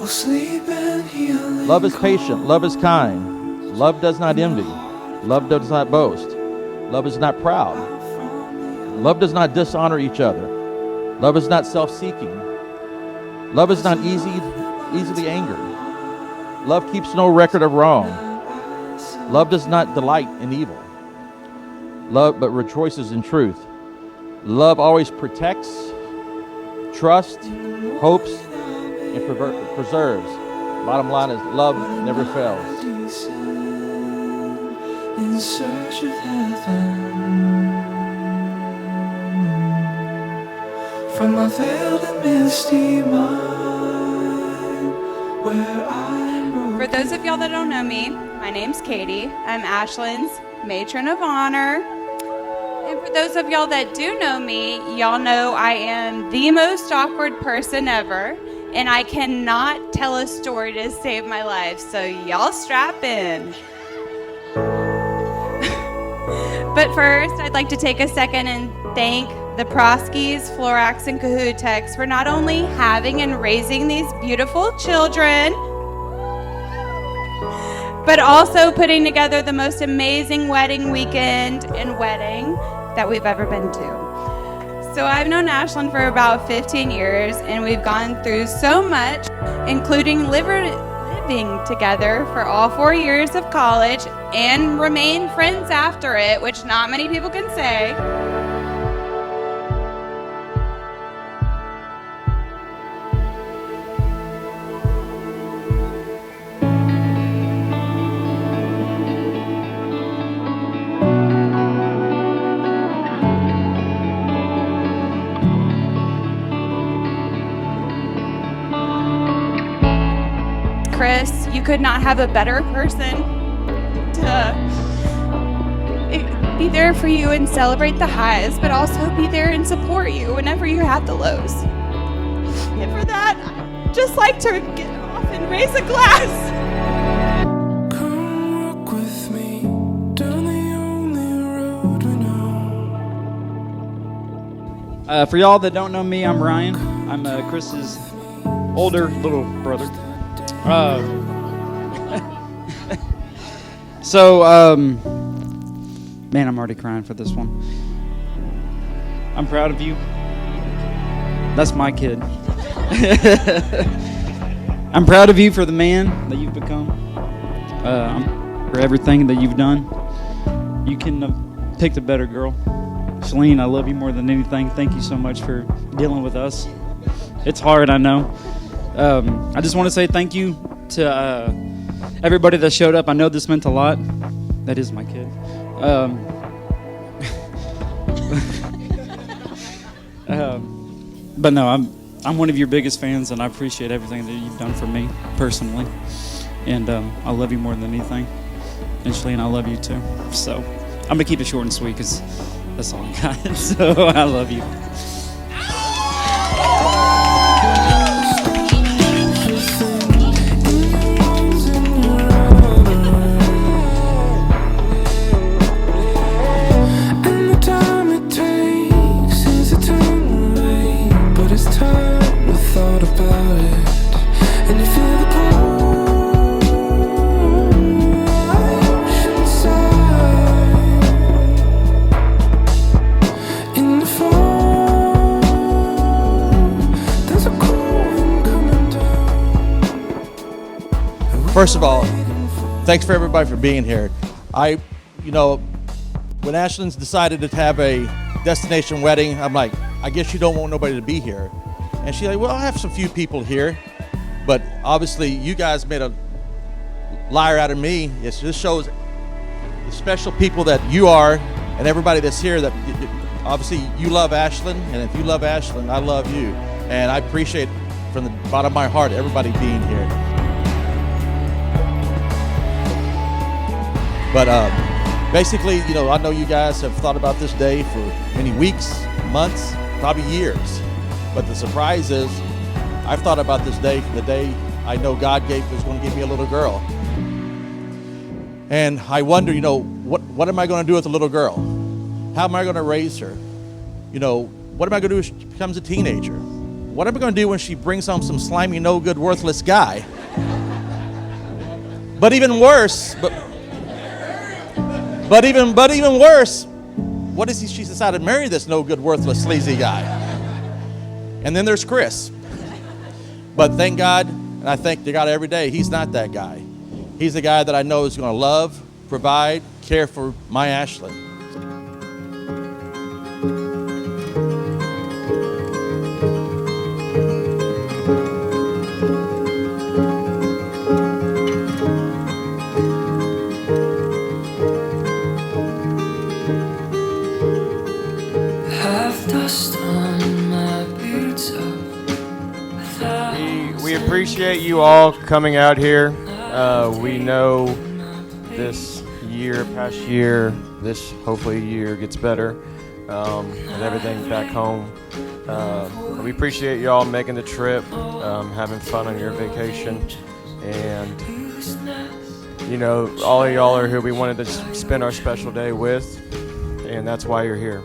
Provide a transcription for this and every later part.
Love is patient. Love is kind. Love does not envy. Love does not boast. Love is not proud. Love does not dishonor each other. Love is not self-seeking. Love is not easily angered. Love keeps no record of wrong. Love does not delight in evil. Love but rejoices in truth. Love always protects, trusts, hopes, and preserves. Bottom line is love never fails. In search of heaven, from my veiled and misty mind, where I'm. For those of y'all that don't know me, my name's Katie. I'm Ashlyn's matron of honor. And for those of y'all that do know me, y'all know I am the most awkward person ever, and I cannot tell a story to save my life, so y'all strap in. But first, I'd like to take a second and thank the Proskys, Florax, and Kahootex for not only having and raising these beautiful children, but also putting together the most amazing wedding weekend and wedding that we've ever been to. So I've known Ashlyn for about 15 years, and we've gone through so much, including living together for all 4 years of college and remain friends after it, which not many people can say. Chris, you could not have a better person to be there for you and celebrate the highs, but also be there and support you whenever you have the lows. And for that, I'd just like to get off and raise a glass. Come walk with me down the only road we know. For y'all that don't know me, I'm Ryan. I'm Chris's older little brother. Man, I'm already crying for this one. I'm proud of you. That's my kid. I'm proud of you for the man that you've become. For everything that you've done. You couldn't have picked a better girl. Shalene, I love you more than anything. Thank you so much for dealing with us. It's hard, I know. I just want to say thank you to everybody that showed up. I know this meant a lot. That is my kid. But no, I'm one of your biggest fans, and I appreciate everything that you've done for me personally. And I love you more than anything. And Shalene, I love you too. So I'm gonna keep it short and sweet because that's all I got. So I love you. First of all, thanks for everybody for being here. When Ashlyn's decided to have a destination wedding, I'm like, I guess you don't want nobody to be here. And she's like, well, I have some few people here, but obviously you guys made a liar out of me. It just shows the special people that you are and everybody that's here that obviously you love Ashlyn, and if you love Ashlyn, I love you. And I appreciate from the bottom of my heart everybody being here. But basically, I know you guys have thought about this day for many weeks, months, probably years. But the surprise is, I've thought about this day from the day I know God was going to give me a little girl. And I wonder, what am I going to do with a little girl? How am I going to raise her? What am I going to do when she becomes a teenager? what am I going to do when she brings home some slimy, no good, worthless guy? But even worse, but even worse, what is she's decided to marry this no good, worthless, sleazy guy? And then there's Chris. But thank God, and I thank God every day, he's not that guy. He's the guy that I know is going to love, provide, care for my Ashlyn. We appreciate you all coming out here. We know this past year, this hopefully year gets better, and everything back home. We appreciate you all making the trip, having fun on your vacation, and all of y'all are who we wanted to spend our special day with, and that's why you're here.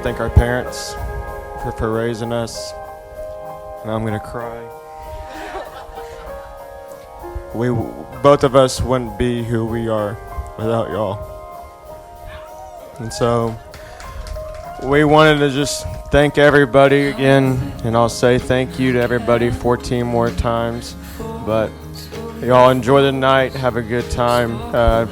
Thank our parents for raising us. And I'm gonna cry. Both of us wouldn't be who we are without y'all. And so we wanted to just thank everybody again, and I'll say thank you to everybody 14 more times. But y'all enjoy the night, have a good time,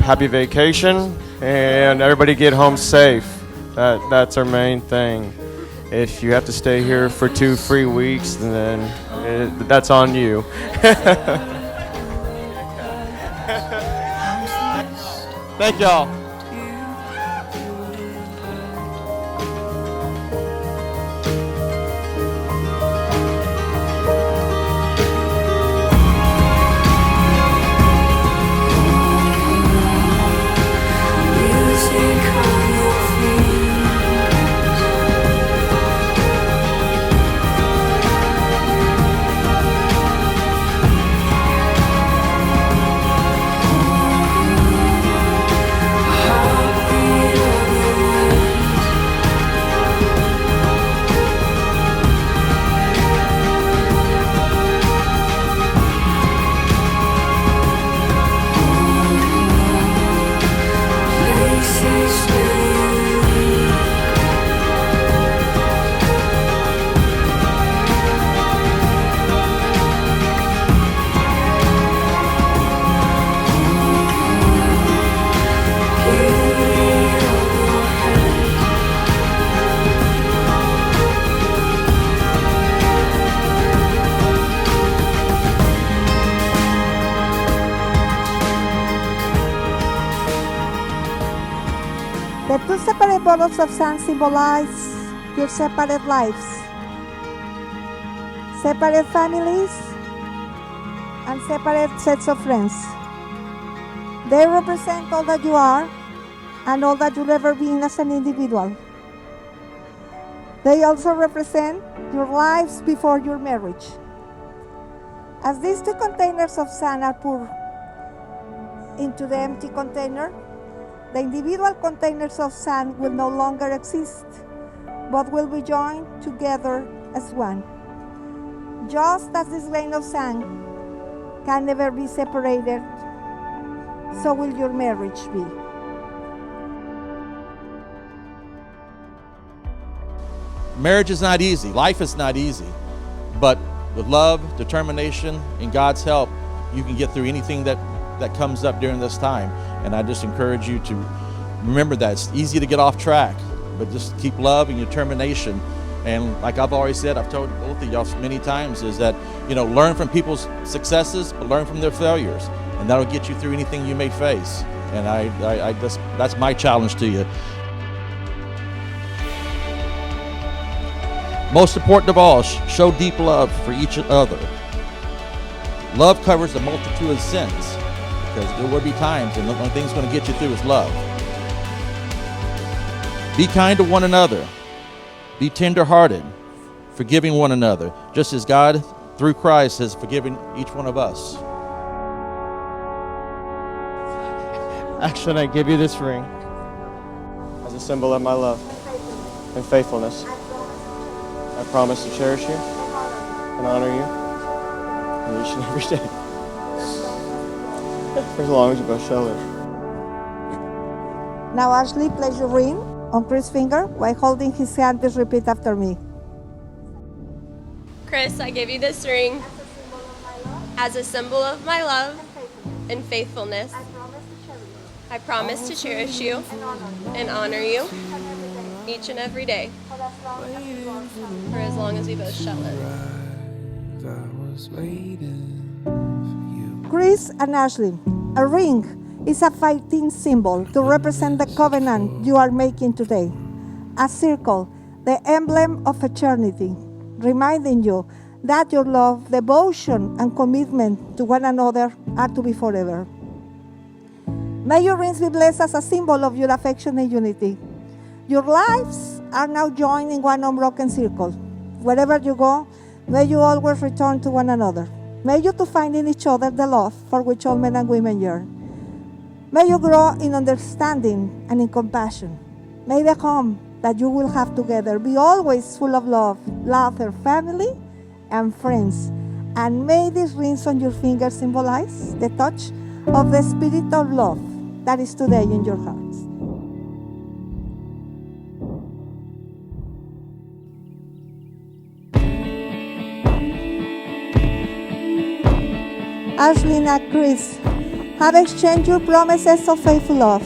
happy vacation, and everybody get home safe. That's our main thing. If you have to stay here for 2 free weeks, then that's on you. Thank y'all. The two separate bottles of sand symbolize your separate lives, separate families, and separate sets of friends. They represent all that you are and all that you'll ever be as an individual. They also represent your lives before your marriage. As these two containers of sand are poured into the empty container, the individual containers of sand will no longer exist, but will be joined together as one. Just as this grain of sand can never be separated, so will your marriage be. Marriage is not easy. Life is not easy. But with love, determination, and God's help, you can get through anything that comes up during this time. And I just encourage you to remember that. It's easy to get off track, but just keep love and determination. And like I've always said, I've told both of y'all many times, is that, learn from people's successes, but learn from their failures. And that'll get you through anything you may face. And I just, that's my challenge to you. Most important of all, show deep love for each other. Love covers a multitude of sins, because there will be times, and the only thing that's going to get you through is love. Be kind to one another. Be tender-hearted, forgiving one another, just as God, through Christ, has forgiven each one of us. Ashlyn, I give you this ring as a symbol of my love and faithfulness. I promise to cherish you and honor you each and every day, for as long as you both shall live. Now, Ashley, place your ring on Chris' finger while holding his hand. Please repeat after me. Chris, I give you this ring as a symbol of my love and faithfulness. I promise to cherish you and honor you each and every day, for as long as we both shall live. Chris and Ashley, a ring is a fighting symbol to represent the covenant you are making today. A circle, the emblem of eternity, reminding you that your love, devotion, and commitment to one another are to be forever. May your rings be blessed as a symbol of your affection and unity. Your lives are now joined in one unbroken circle. Wherever you go, may you always return to one another. May you to find in each other the love for which all men and women yearn. May you grow in understanding and in compassion. May the home that you will have together be always full of love, laughter, family, and friends. And may these rings on your fingers symbolize the touch of the spirit of love that is today in your hearts. Ashlyn and Chris have exchanged your promises of faithful love.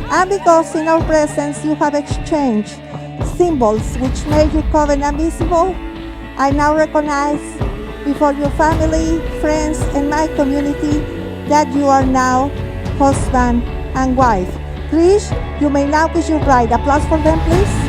And because in our presence you have exchanged symbols which made your covenant visible, I now recognize before your family, friends, and my community that you are now husband and wife. Chris, you may now kiss your bride. Applause for them, please.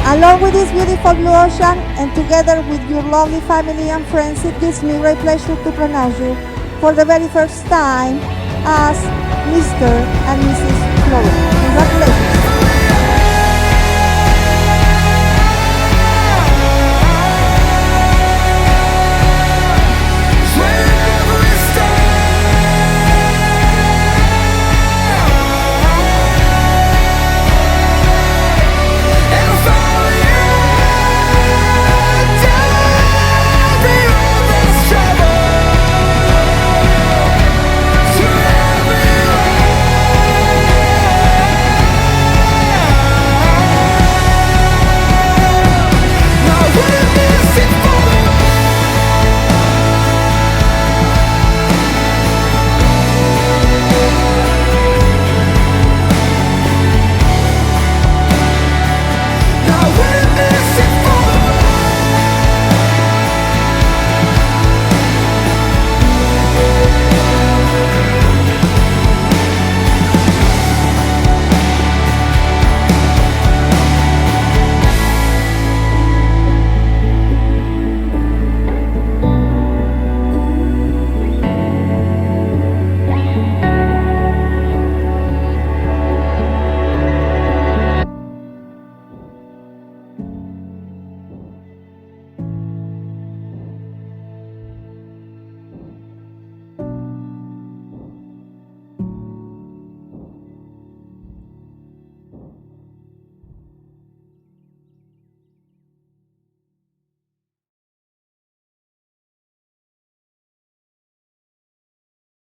Along with this beautiful blue ocean, and together with your lovely family and friends, it gives me great pleasure to pronounce you for the very first time as Mr. and Mrs. Flores. Congratulations.